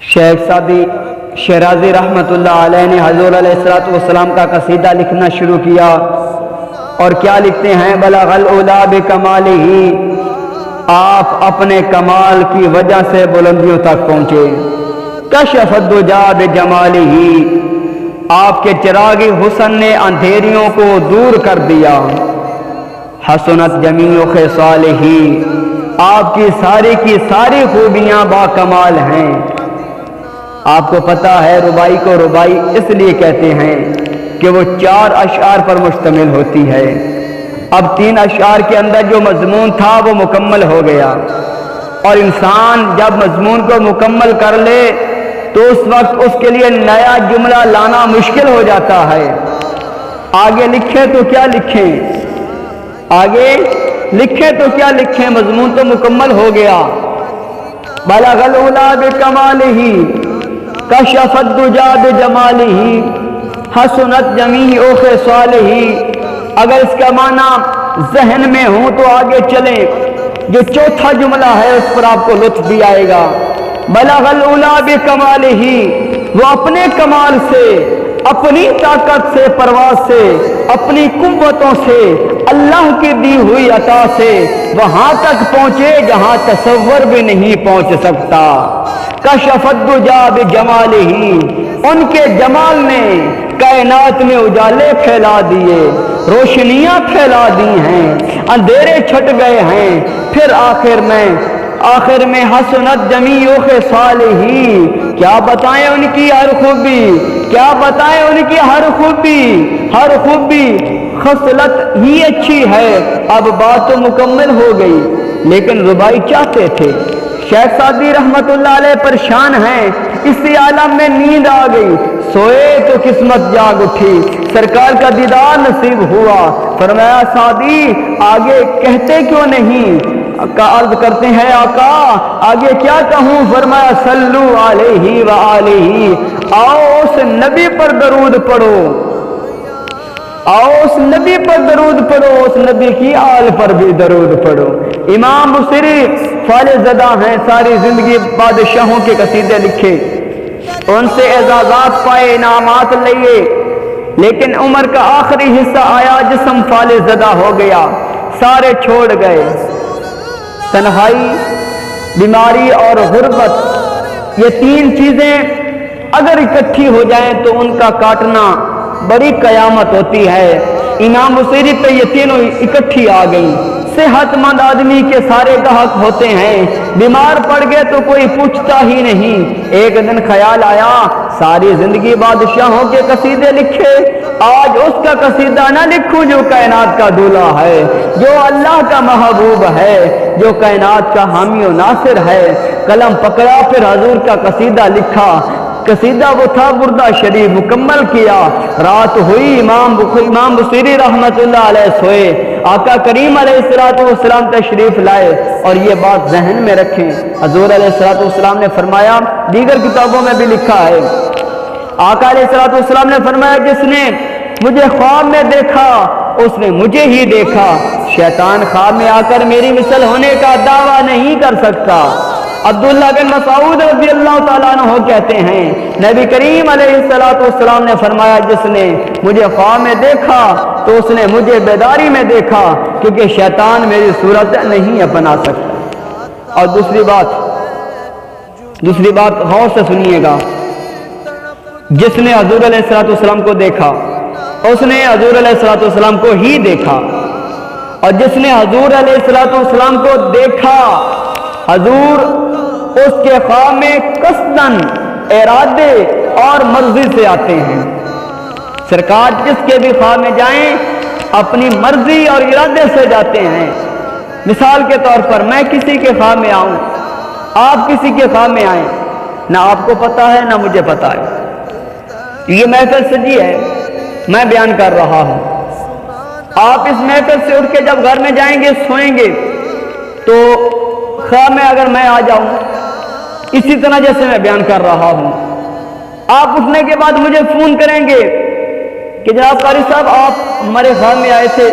شیخ Saadi Shirazi رحمۃ اللہ علیہ نے حضور علیہ السلام کا قصیدہ لکھنا شروع کیا اور کیا لکھتے ہیں؟ بلغ العلا بکمالہ، آپ اپنے کمال کی وجہ سے بلندیوں تک پہنچے۔ کشف الدجا بجمالہ، آپ کے چراغ حسن نے اندھیریوں کو دور کر دیا۔ حسنت جمیع خصالہ، آپ کی ساری خوبیاں با کمال ہیں۔ آپ کو پتا ہے ربائی کو ربائی اس لیے کہتے ہیں کہ وہ 4 اشعار پر مشتمل ہوتی ہے۔ اب 3 اشعار کے اندر جو مضمون تھا وہ مکمل ہو گیا، اور انسان جب مضمون کو مکمل کر لے تو اس وقت اس کے لیے نیا جملہ لانا مشکل ہو جاتا ہے۔ آگے لکھیں تو کیا لکھیں، آگے لکھیں تو کیا لکھیں، مضمون تو مکمل ہو گیا۔ بلغ العلا بکمالہ، کشف الدجا بجمالہ، حسنت جمیع خصالہ۔ اگر اس کا معنی ذہن میں ہوں تو آگے چلیں، جو چوتھا جملہ ہے اس پر آپ کو لطف بھی آئے گا۔ بلغ العلا بکمالہ، وہ اپنے کمال سے، اپنی طاقت سے، پرواز سے، اپنی قوتوں سے، اللہ کی دی ہوئی عطا سے وہاں تک پہنچے جہاں تصور بھی نہیں پہنچ سکتا۔ کشف الدجا بجمالہ، ان کے جمال نے کائنات میں اجالے پھیلا دیے، روشنیاں پھیلا دی ہیں، اندھیرے چھٹ گئے ہیں۔ پھر آخر میں حسنت جمیع خصالہ، کیا بتائیں ان کی ہر خوبی، کیا بتائیں ان کی ہر خوبی، خصلت ہی اچھی ہے۔ اب بات تو مکمل ہو گئی، لیکن ربائی چاہتے تھے۔ شیخ سعدی رحمت اللہ علیہ پریشان ہیں، اسی عالم میں نیند آ گئی، سوئے تو قسمت جاگ اٹھی، سرکار کا دیدار نصیب ہوا۔ فرمایا سعدی آگے کہتے کیوں نہیں؟ عرض کرتے ہیں آقا آگے کیا کہوں؟ فرمایا صلو علیہ وآلہ، آؤ اس نبی پر درود پڑھو، آؤ اس نبی پر درود پڑھو، اس نبی کی آل پر بھی درود پڑھو۔ امام بصری فالح زدہ ہیں، ساری زندگی بادشاہوں کے قصیدے لکھے، ان سے اعزازات پائے، انعامات لیے، لیکن عمر کا آخری حصہ آیا، جسم فالح زدہ ہو گیا، سارے چھوڑ گئے۔ تنہائی، بیماری اور غربت، یہ 3 چیزیں اگر اکٹھی ہو جائیں تو ان کا کاٹنا بڑی قیامت ہوتی ہے۔ امام بصری پہ یہ تینوں اکٹھی آ گئی۔ صحت مند آدمی کے سارے گاہک ہوتے ہیں، بیمار پڑ گئے تو کوئی پوچھتا ہی نہیں۔ ایک دن خیال آیا ساری زندگی بادشاہوں کے قصیدے لکھے، آج اس کا قصیدہ نہ لکھوں جو کائنات کا دولہا ہے، جو اللہ کا محبوب ہے، جو کائنات کا حامی و ناصر ہے۔ قلم پکڑا، پھر حضور کا قصیدہ لکھا۔ قصیدہ وہ تھا بردہ شریف، مکمل کیا۔ رات ہوئی، امام بصری رحمت اللہ علیہ سوئے، آقا کریم علیہ السلام تشریف لائے، اور یہ بات ذہن میں رکھیں، حضور علیہ السلام نے فرمایا، دیگر کتابوں میں بھی لکھا ہے، آقا علیہ السلام نے فرمایا جس نے مجھے خواب میں دیکھا اس نے مجھے ہی دیکھا، شیطان خواب میں آ کر میری مثل ہونے کا دعویٰ نہیں کر سکتا۔ عبداللہ بن مسعود رضی اللہ تعالیٰ عنہ کہتے ہیں نبی کریم علیہ السلام نے فرمایا جس نے مجھے خواب میں دیکھا تو اس نے مجھے بیداری میں دیکھا، کیونکہ شیطان میری صورت نہیں اپنا سکتا۔ اور دوسری بات غور سے سنیے گا، جس نے حضور علیہ السلام کو دیکھا اس نے حضور علیہ السلام کو ہی دیکھا، اور جس نے حضور علیہ السلام کو دیکھا، حضور اس کے خواب میں قصداً، ارادے اور مرضی سے آتے ہیں۔ سرکار جس کے بھی خواب میں جائیں اپنی مرضی اور ارادے سے جاتے ہیں۔ مثال کے طور پر میں کسی کے خواب میں آؤں، آپ کسی کے خواب میں آئیں، نہ آپ کو پتا ہے نہ مجھے پتا ہے، یہ محفل سجی ہے، میں بیان کر رہا ہوں، آپ اس محفل سے اٹھ کے جب گھر میں جائیں گے، سوئیں گے، تو خواب میں اگر میں آ جاؤں اسی طرح جیسے میں بیان کر رہا ہوں، آپ اٹھنے کے بعد مجھے فون کریں گے کہ جناب قاری صاحب آپ ہمارے خواب میں آئے تھے،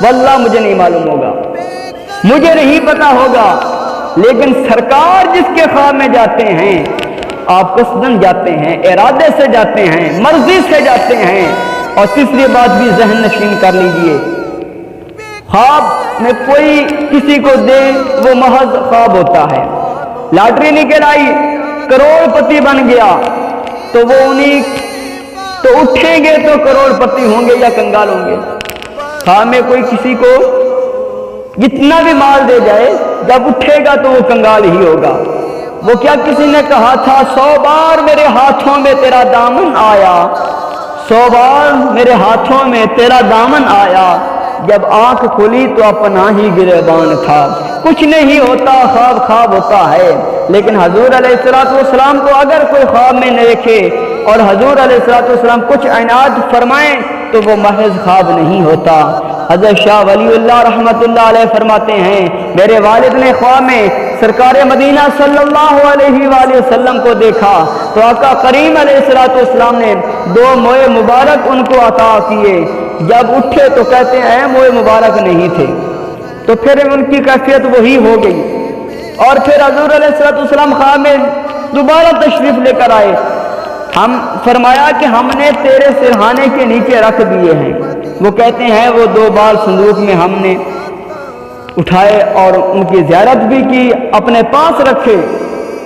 واللہ مجھے نہیں معلوم ہوگا، مجھے نہیں پتا ہوگا، لیکن سرکار جس کے خواب میں جاتے ہیں آپ قصدن جاتے ہیں، ارادے سے جاتے ہیں، مرضی سے جاتے ہیں۔ اور تیسری بات بھی ذہن نشین کر لیجئے، خواب میں کوئی کسی کو دے وہ محض خواب ہوتا ہے۔ لاٹری نکل آئی، کروڑ پتی بن گیا، تو وہ تو اٹھیں گے تو کروڑ پتی ہوں گے یا کنگال ہوں گے؟ خواب میں کوئی کسی کو جتنا بھی مال دے جائے، جب اٹھے گا تو وہ کنگال ہی ہوگا۔ وہ کیا کسی نے کہا تھا 100 بار میرے ہاتھوں میں تیرا دامن آیا، 100 بار میرے ہاتھوں میں تیرا دامن آیا، جب آنکھ کھلی تو اپنا ہی گریبان تھا۔ کچھ نہیں ہوتا، خواب خواب ہوتا ہے۔ لیکن حضور علیہ السلام کو اگر کوئی خواب میں نہ دیکھے اور حضور علیہ السلام کچھ عنایت فرمائیں تو وہ محض خواب نہیں ہوتا۔ حضرت شاہ ولی اللہ رحمت اللہ علیہ فرماتے ہیں، میرے والد نے خواب میں سرکار مدینہ صلی اللہ علیہ وآلہ وسلم کو دیکھا تو آقا کریم علیہ السلام نے 2 موئے مبارک ان کو عطا کیے۔ جب اٹھے تو کہتے ہیں موئے مبارک نہیں تھے، تو پھر ان کی کیفیت وہی ہو گئی۔ اور پھر حضور علیہ السلام خواب میں دوبارہ تشریف لے کر آئے، ہم فرمایا کہ ہم نے تیرے سرہانے کے نیچے رکھ دیے ہیں۔ وہ کہتے ہیں وہ 2 بار صندوق میں ہم نے اٹھائے اور ان کی زیارت بھی کی، اپنے پاس رکھے،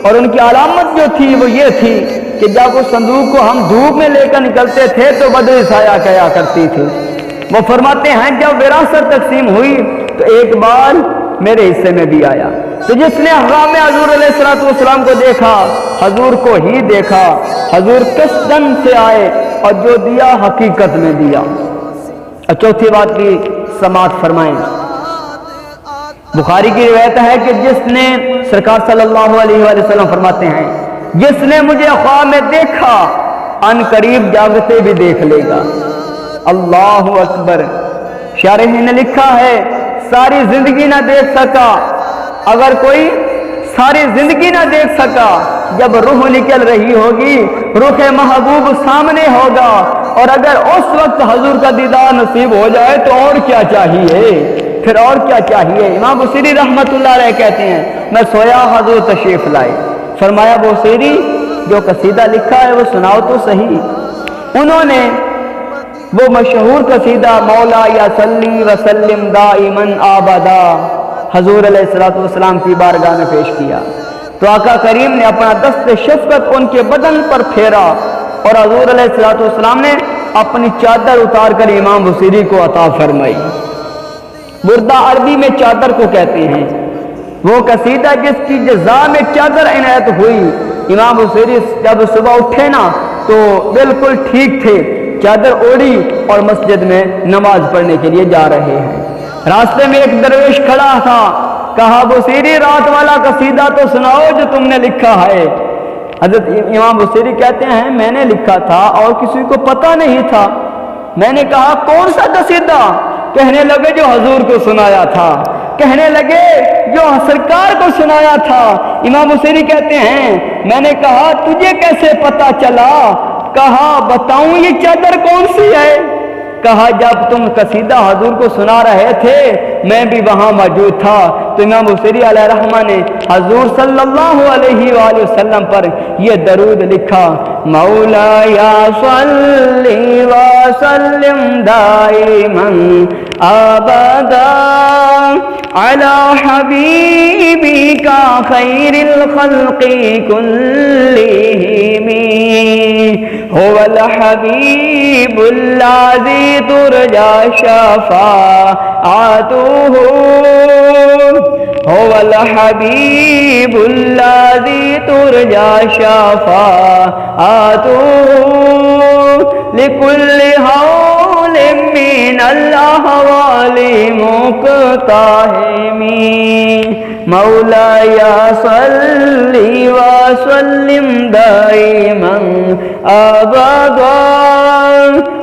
اور ان کی علامت جو تھی وہ یہ تھی کہ جب اس صندوق کو ہم دھوپ میں لے کر نکلتے تھے تو بدر سایہ کیا کرتی تھی۔ وہ فرماتے ہیں جب وراثت تقسیم ہوئی تو ایک بار میرے حصے میں بھی آیا، تو جس نے خواب میں حضور علیہ السلام کو دیکھا، حضور کو ہی دیکھا، حضور قصدن سے آئے اور جو دیا حقیقت میں دیا۔ اور چوتھی بات کی سماعت فرمائیں، بخاری کی روایت ہے کہ جس نے سرکار صلی اللہ علیہ وآلہ وسلم فرماتے ہیں جس نے مجھے خواب میں دیکھا ان قریب جاگتے بھی دیکھ لے گا۔ اللہ اکبر۔ شارح نے لکھا ہے ساری زندگی نہ دیکھ سکا، اگر کوئی ساری زندگی نہ دیکھ سکا، جب روح نکل رہی ہوگی رخ محبوب سامنے ہوگا، اور اگر اس وقت حضور کا دیدار نصیب ہو جائے تو اور کیا چاہیے، پھر اور کیا چاہیے۔ امام بصیری رحمت اللہ علیہ کہتے ہیں میں سویا حضور تشریف لائے، فرمایا بصیری جو قصیدہ لکھا ہے وہ سناؤ تو صحیح۔ انہوں نے وہ مشہور قصیدہ مولا یا صلی وسلم دائماً آبادا حضور علیہ السلام کی بارگاہ میں پیش کیا، تو آقا کریم نے اپنا دست شفقت ان کے بدن پر پھیرا اور حضور علیہ السلام نے اپنی چادر اتار کر امام بصیری کو عطا فرمائی۔ بردہ عربی میں چادر کو کہتے ہیں، وہ قصیدہ جس کی جزا میں چادر عنایت ہوئی۔ امام بصیری جب صبح اٹھے نا تو بالکل ٹھیک تھے، چادر اوڑھی اور مسجد میں نماز پڑھنے کے لیے جا رہے ہیں۔ راستے میں ایک درویش کھڑا تھا، کہا بصیری رات والا قصیدہ تو سناؤ جو تم نے لکھا ہے۔ حضرت امام بصیری کہتے ہیں میں نے لکھا تھا اور کسی کو پتہ نہیں تھا۔ میں نے کہا کون سا قصیدہ؟ کہنے لگے جو حضور کو سنایا تھا، کہنے لگے جو سرکار کو سنایا تھا۔ امام بصیری کہتے ہیں میں نے کہا تجھے کیسے پتہ چلا؟ کہا بتاؤں یہ چادر کون سی ہے؟ کہا جب تم قصیدہ حضور کو سنا رہے تھے میں بھی وہاں موجود تھا۔ تو امام بصیری علیہ رحمہ نے حضور صلی اللہ علیہ وآلہ وسلم پر یہ درود لکھا، مولا یا صلی وسلم دائما ابدا علی حبیبک خیر الخلق کلہم هو الحبیب الذی ترجى شفاعته هو الحبیب الذی ترجى شفاعته لكل حول من الاحوال مقتحم مولاي صل وسلم دائما ابدا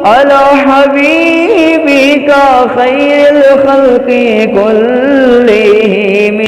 على حبيبك خير الخلق كلهم